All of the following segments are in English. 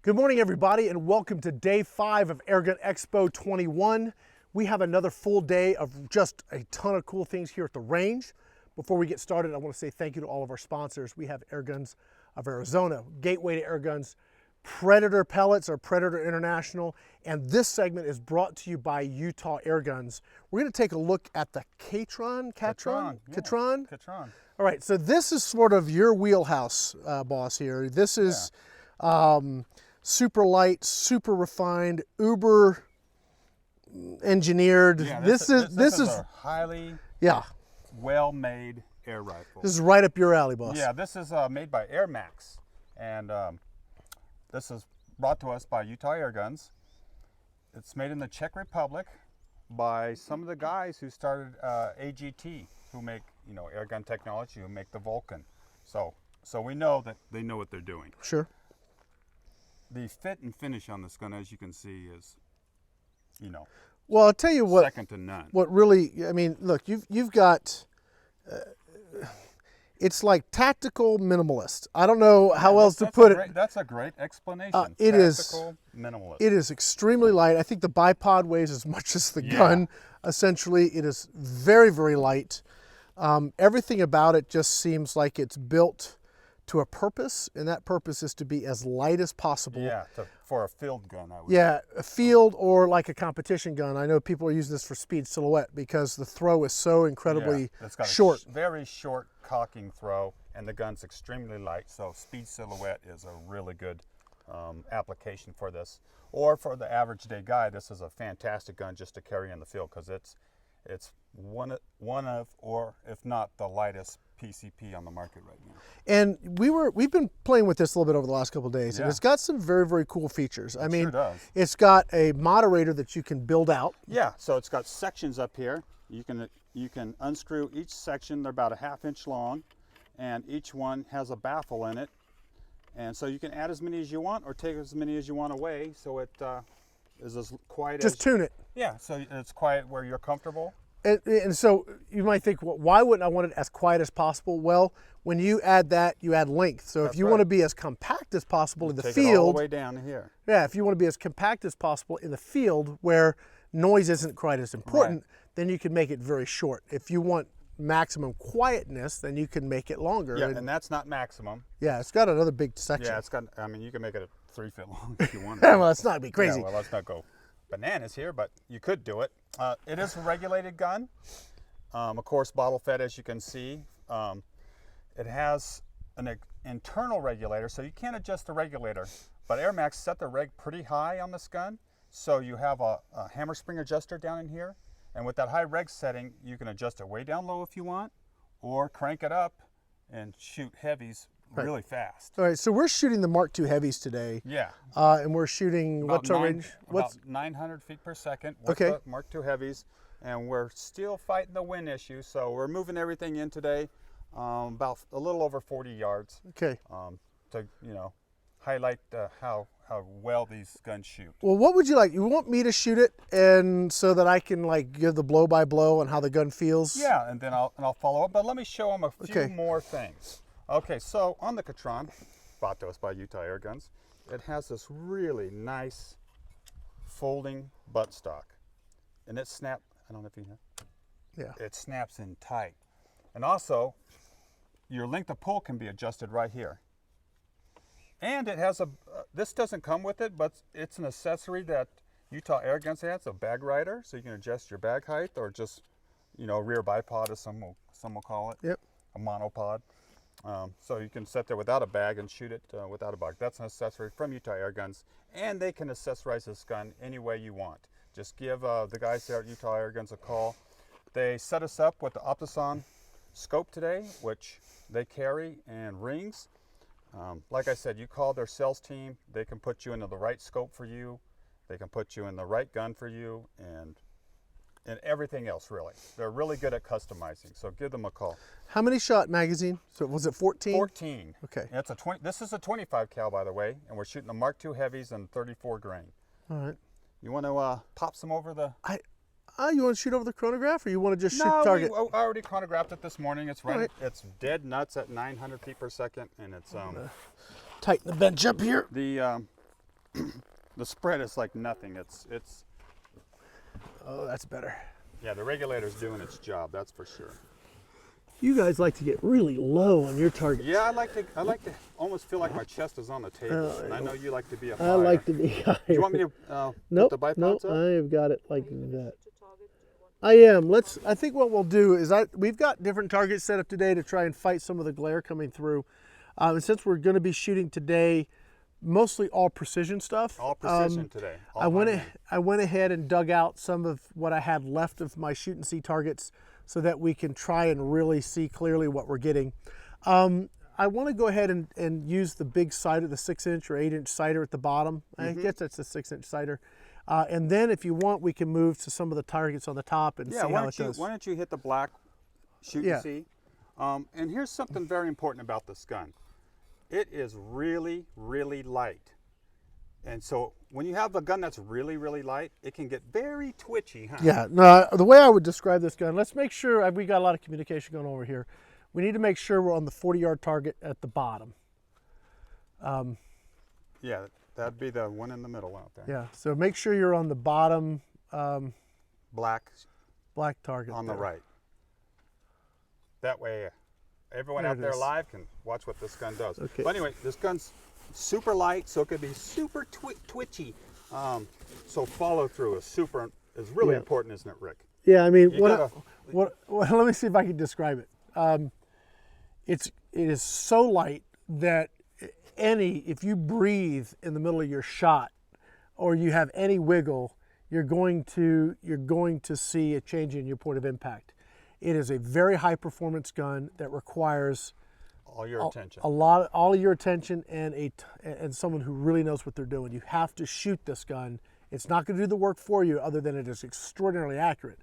Good morning, everybody, and welcome to day 5 of Airgun Expo 21. We have another full day of just a ton of cool things here at the range. Before we get started, I want to say thank you to all of our sponsors. We have Airguns of Arizona, Gateway to Airguns, Predator Pellets or Predator International, and this segment is brought to you by Utah Airguns. We're going to take a look at the Katran. All right, so this is sort of your wheelhouse, boss. Here, this is super light, super refined, uber engineered. Yeah, this is a highly well-made air rifle. This is right up your alley, boss. Yeah, this is made by AirMaks, and this is brought to us by Utah Airguns. It's made in the Czech Republic by some of the guys who started AGT, who make airgun technology, who make the Vulcan. So we know that they know what they're doing. Sure. The fit and finish on this gun, as you can see, is, well, I'll tell you what. Second to none. What really, I mean, look, you've got. It's like tactical minimalist. I don't know how else to put it. That's a great explanation. It tactical minimalist. It is extremely light. I think the bipod weighs as much as the gun. Essentially, it is very, very light. Everything about it just seems like it's built to a purpose, and that purpose is to be as light as possible. Yeah, for a field gun, I would say. A field or like a competition gun. I know people are using this for speed silhouette because the throw is so incredibly it's got short. A very short cocking throw, and the gun's extremely light, so speed silhouette is a really good application for this. Or for the average day guy, this is a fantastic gun just to carry in the field because it's one of, or if not the lightest PCP on the market right now. And we've been playing with this a little bit over the last couple of days, and it's got some very, very cool features. I mean, sure does. It's got a moderator that you can build out. Yeah, so it's got sections up here. You can unscrew each section. They're about a ½ inch long, and each one has a baffle in it. And so you can add as many as you want or take as many as you want away, so it is as quiet as... Just tune it. Yeah, so it's quiet where you're comfortable. And so you might think, well, why wouldn't I want it as quiet as possible? Well, when you add that, you add length. So if you want to be as compact as possible in the field... Take it all the way down to here. Yeah, if you want to be as compact as possible in the field where noise isn't quite as important, then you can make it very short. If you want maximum quietness, then you can make it longer. Yeah, and that's not maximum. Yeah, it's got another big section. Yeah, it's got, I mean, you can make it 3 feet long if you want. Well, let's not be crazy. Yeah, well, let's not go bananas here, but you could do it. It is a regulated gun. Of course, bottle fed, as you can see. It has an internal regulator, so you can't adjust the regulator. But AirMaks set the reg pretty high on this gun, so you have a hammer spring adjuster down in here. And with that high reg setting, you can adjust it way down low if you want, or crank it up and shoot heavies really fast. All right, so we're shooting the Mark II heavies today. Yeah. And we're shooting, what's our range? About 900 feet per second with the Mark II heavies. And we're still fighting the wind issue, so we're moving everything in today about a little over 40 yards. Okay. To, highlight how well these guns shoot. Well, what would you like? You want me to shoot it, and so that I can like give the blow by blow on how the gun feels? Yeah, and then I'll follow up. But let me show them a few more things. Okay, so on the Katran, brought to us by Utah Airguns, it has this really nice folding buttstock, and it snaps. I don't know if you hear. Yeah. It snaps in tight, and also your length of pull can be adjusted right here. And it has this doesn't come with it, but it's an accessory that Utah Airguns has, a bag rider, so you can adjust your bag height, or just, rear bipod, as some will call it. Yep. A monopod. So you can sit there without a bag and shoot it without a bag. That's an accessory from Utah Airguns, and they can accessorize this gun any way you want. Just give the guys there at Utah Airguns a call. They set us up with the Optison scope today, which they carry, and rings. Like I said, you call their sales team, they can put you into the right scope for you, they can put you in the right gun for you, and everything else, really. They're really good at customizing, so give them a call. How many shot magazine? So was it 14? 14. Okay. And this is a 25 cal, by the way, and we're shooting the Mark II heavies and 34 grain. All right. You want to pop some over the... You want to shoot over the chronograph, or you want to just shoot target? No, I already chronographed it this morning. It's running. Right. It's dead nuts at 900 feet per second, and it's tighten the bench up here. The the spread is like nothing. It's Oh, that's better. yeah, the regulator's doing its job, that's for sure. You guys like to get really low on your targets. Yeah, I like to almost feel like my chest is on the table. And I know you like to be up higher. I like to be higher. Do you want me to put the bipods nope, up? I've got it like that. I am. I think what we'll do is we've got different targets set up today to try and fight some of the glare coming through. And since we're going to be shooting today, mostly all precision stuff. All precision today. I went ahead and dug out some of what I had left of my shoot and see targets so that we can try and really see clearly what we're getting. I want to go ahead and use the big sighter, the 6-inch or 8-inch sighter at the bottom. I guess that's a 6-inch sighter. And then if you want, we can move to some of the targets on the top and see how it goes. Why don't you hit the black shoot and see? And here's something very important about this gun. It is really, really light. And so when you have a gun that's really, really light, it can get very twitchy, huh? Yeah, no, the way I would describe this gun, let's make sure, we got a lot of communication going over here. We need to make sure we're on the 40-yard target at the bottom. Yeah, that'd be the one in the middle out there. Yeah, so make sure you're on the bottom Black target on there. the right. That way everyone There out it there is. live can watch what this gun does. Okay. But anyway, this gun's super light, so it could be super twitchy. So follow through is really important, isn't it, Rick? Yeah, I mean, You let me see if I can describe it. It is so light that if you breathe in the middle of your shot or you have any wiggle, you're going to see a change in your point of impact. It is a very high performance gun that requires all your attention. all of your attention and someone who really knows what they're doing. You have to shoot this gun. It's not going to do the work for you other than it is extraordinarily accurate.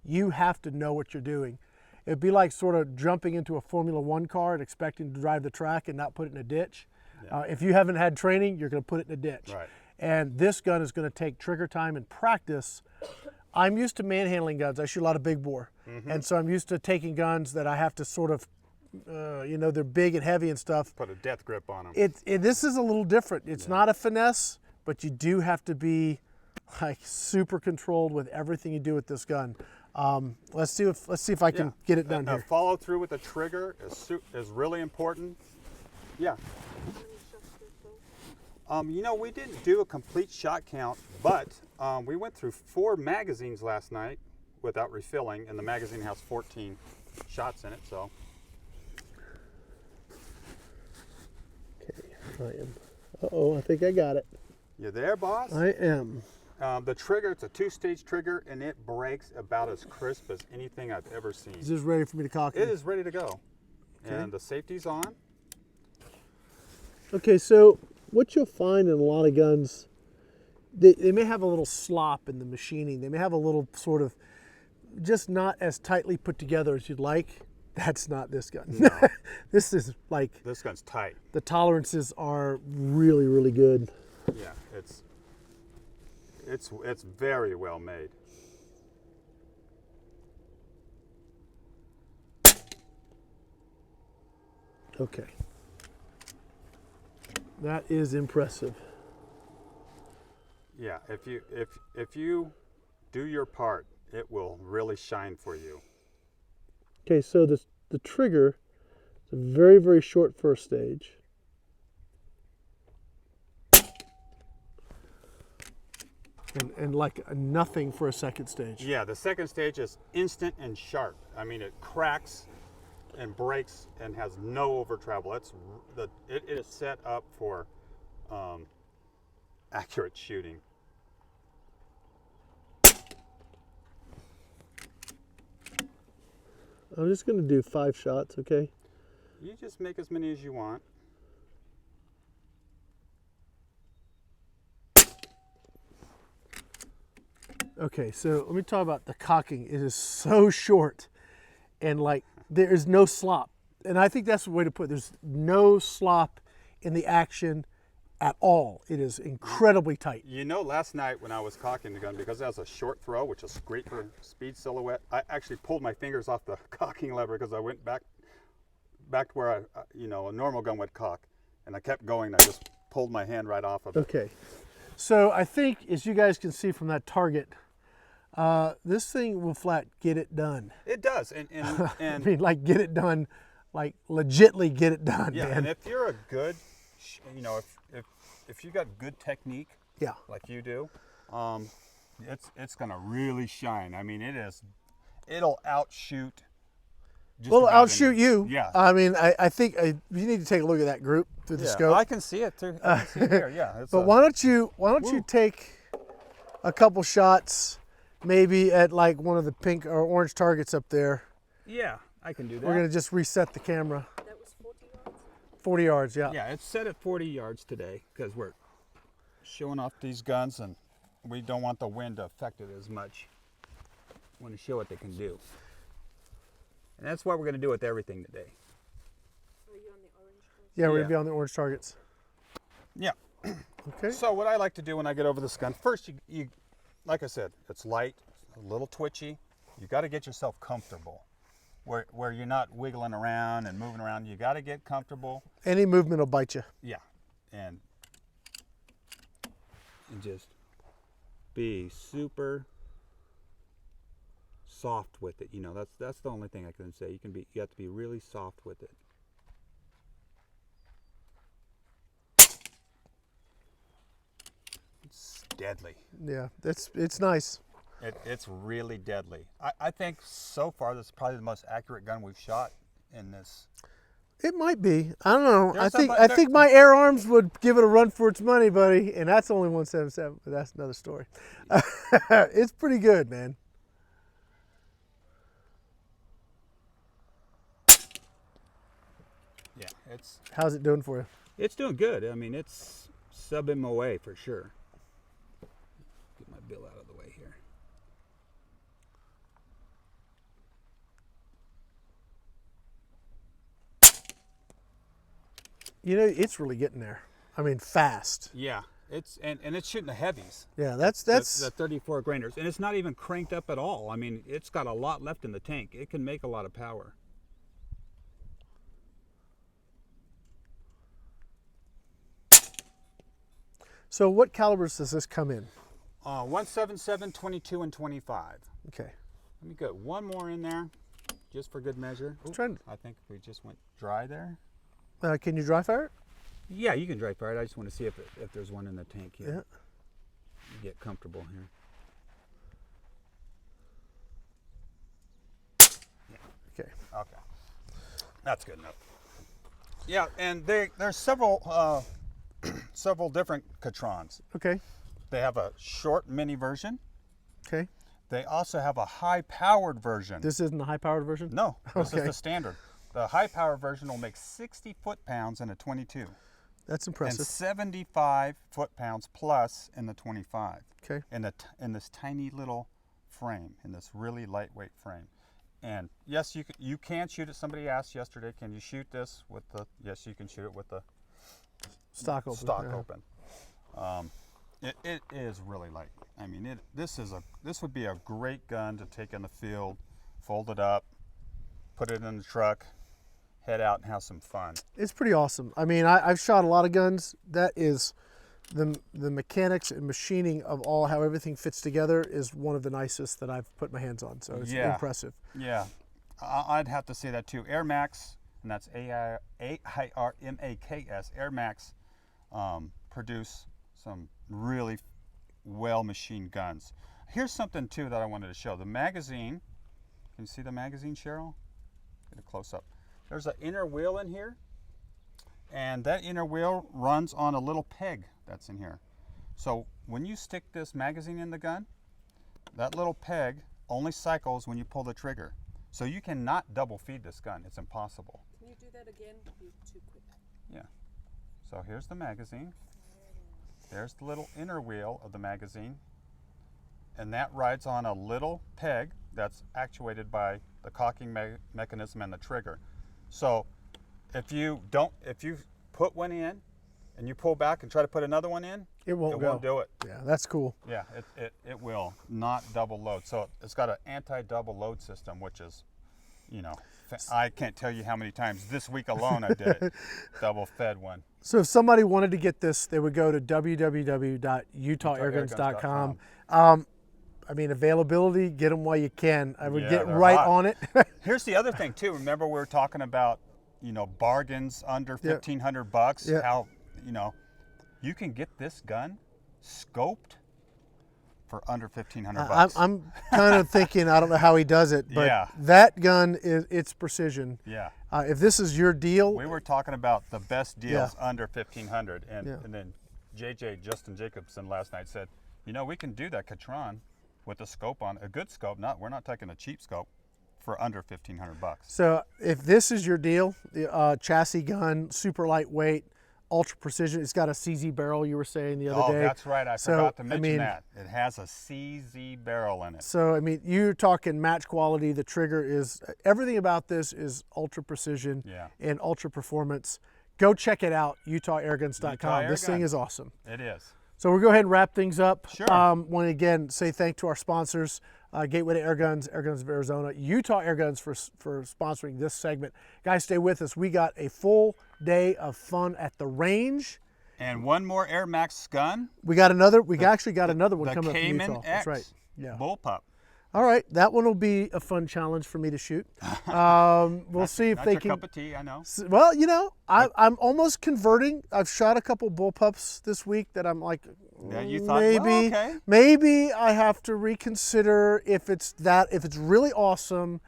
You have to know what you're doing. It'd be like sort of jumping into a Formula One car and expecting to drive the track and not put it in a ditch. Yeah. If you haven't had training, you're going to put it in a ditch. Right. And this gun is going to take trigger time and practice. I'm used to manhandling guns. I shoot a lot of big bore. And so I'm used to taking guns that I have to sort of, they're big and heavy and stuff. Put a death grip on them. This is a little different. It's not a finesse, but you do have to be like super controlled with everything you do with this gun. Let's see if I can get it done here. Follow through with the trigger is really important. Yeah. We didn't do a complete shot count, but we went through 4 magazines last night without refilling, and the magazine has 14 shots in it. So. Okay, I am. Uh-oh, I think I got it. You there, boss? I am. The trigger, it's a 2-stage trigger, and it breaks about as crisp as anything I've ever seen. Is this ready for me to cock it? It is ready to go. Okay. And the safety's on. Okay, so what you'll find in a lot of guns, they may have a little slop in the machining. They may have a little sort of just not as tightly put together as you'd like. That's not this gun. No. This is like, This gun's tight. the tolerances are really, really good. Yeah, it's very well made. Okay. That is impressive. Yeah, if you do your part, it will really shine for you. Okay, so the trigger is a very, very short first stage. And like nothing for a second stage. Yeah, the second stage is instant and sharp. I mean, it cracks and breaks and has no over travel. It is set up for accurate shooting. I'm just going to do 5 shots, okay? You just make as many as you want. Okay, so let me talk about the cocking. It is so short and like there is no slop. And I think that's the way to put it. There's no slop in the action at all. It is incredibly tight. Last night when I was cocking the gun, because that was a short throw, which is great for speed silhouette, I actually pulled my fingers off the cocking lever because I went back to where a normal gun would cock, and I kept going. And I just pulled my hand right off of it. Okay. So I think, as you guys can see from that target, this thing will flat get it done. It does, and I mean, like get it done, like legitly get it done, yeah. man. And if you're a good, you know, if you got good technique, Yeah. like you do, it's gonna really shine. I mean, it'll outshoot. Just Well, about outshoot any- you. Yeah. I mean, I think you need to take a look at that group through the Yeah, scope. I can see it too. I can see it here. Yeah. It's But why don't you take a couple shots, maybe at like one of the pink or orange targets up there. Yeah, I can do that. We're gonna just reset the camera. That was 40 yards? 40 yards, yeah. Yeah, it's set at 40 yards today because we're showing off these guns and we don't want the wind to affect it as much. We want to show what they can do. And that's what we're going to do with everything today. Are you on the orange one? Yeah, we're Yeah. gonna be on the orange targets. Yeah. Okay. So what I like to do when I get over this gun, first you like I said, it's light, a little twitchy. You got to get yourself comfortable where you're not wiggling around and moving around. You got to get comfortable. Any movement will bite you. Yeah. And just be super soft with it. You know, that's the only thing I can say. You have to be really soft with it. It's deadly. Yeah, it's nice. It's really deadly. I think so far this is probably the most accurate gun we've shot in this. It might be. I don't know. There's I think my Air Arms would give it a run for its money, buddy, and that's only 177. But that's another story. It's pretty good, man. Yeah, How's it doing for you? it's doing good. I mean, it's sub MOA for sure. Get my bill out of the way here. You know, it's really getting there. I mean, fast. Yeah, and it's shooting the heavies. Yeah, that's The 34 grainers, and it's not even cranked up at all. I mean, it's got a lot left in the tank. It can make a lot of power. So what calibers does this come in? 177, 22, and 25. Okay. Let me get one more in there, just for good measure. Ooh, trying to- I think we just went dry there. Can you dry fire it? Yeah, you can dry fire it. I just want to see if there's one in the tank here. Yeah. Get comfortable here. Okay. Okay, that's good enough. Yeah, and there's several several different Katrans. Okay. They have a short mini version. Okay. They also have a high-powered version. This isn't the high-powered version? No, this Okay. is the standard. The high-powered version will make 60 foot-pounds in a 22. That's And impressive. 75 foot-pounds plus in the 25. Okay. In this tiny little frame, in this really lightweight frame. And yes, you can shoot it. Somebody asked yesterday, can you shoot this with the? Yes, you can shoot it with the Stock open. stock yeah. open. It is really light. I mean, this would be a great gun to take in the field, fold it up, put it in the truck, head out and have some fun. It's pretty awesome. I mean, I've shot a lot of guns. That is, the mechanics and machining of how everything fits together is one of the nicest that I've put my hands on. So it's Yeah. impressive. Yeah, I'd have to say that too. AirMaks, and that's AIRMAKS, AirMaks produce some really well-machined guns. Here's something too that I wanted to show. The magazine, can you see the magazine, Cheryl? Get a close-up. There's an inner wheel in here, and that inner wheel runs on a little peg that's in here. So when you stick this magazine in the gun, that little peg only cycles when you pull the trigger. So you cannot double feed this gun. It's impossible. Can you do that again? You're too quick. Yeah. So here's the magazine. There's the little inner wheel of the magazine. And that rides on a little peg that's actuated by the cocking mechanism and the trigger. So if you put one in and you pull back and try to put another one in, It won't won't do it. Yeah, that's cool. Yeah, it will not double load. So it's got an anti-double load system, which is, you know, I can't tell you how many times this week alone I did it. Double fed one. So if somebody wanted to get this, they would go to www.utahairguns.com. I mean, availability, get them while you can. I would get right hot. on it. Here's the other thing too. Remember we were talking about, you know, bargains under $1,500. Yeah. How, you know, you can get this gun scoped for under $1,500. I'm kind of thinking, I don't know how he does it, but Yeah. that gun is, it's precision. Yeah. If this is your deal, We were talking about the best deals under $1,500, and then Justin Jacobson last night said, you know, we can do that Katran with a scope on, a good scope. We're not taking a cheap scope for under $1,500. so if this is your deal, the chassis gun, super lightweight, ultra precision. It's got a CZ barrel, you were saying the other day. Oh, that's right. I So, forgot to I mention mean- that. It has a CZ barrel in it. So, I mean, you're talking match quality. The trigger is, everything about this is ultra precision Yeah. and ultra performance. Go check it out, UtahAirguns.com. Utah This thing Airguns. is awesome. It is. So we'll go ahead and wrap things up. Sure. Want to again say thank to our sponsors, Gateway to Airguns, Airguns of Arizona, Utah Airguns for sponsoring this segment. Guys, stay with us. We got a full day of fun at the range. And one more AirMaks gun. We got another. We actually got another one The coming up from Cayman Utah. X. That's right. Yeah. Bullpup. All right, that one will be a fun challenge for me to shoot. We'll see if Not they your can. cup of tea, I know. Well, you know, I'm almost converting. I've shot a couple bullpups this week that I'm like, Yeah, you thought, maybe, well, okay. maybe I have to reconsider. If it's really awesome,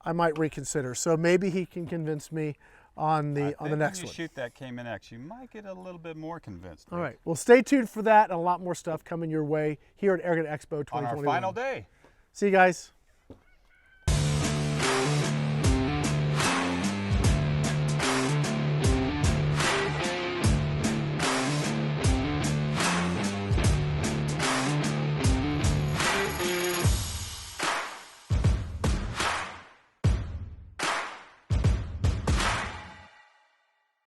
I might reconsider. So maybe he can convince me on the next when you one. shoot that Cayman X, you might get a little bit more convinced. All right, well, stay tuned for that and a lot more stuff coming your way here at Airgun Expo 2021. On our final day. See you guys.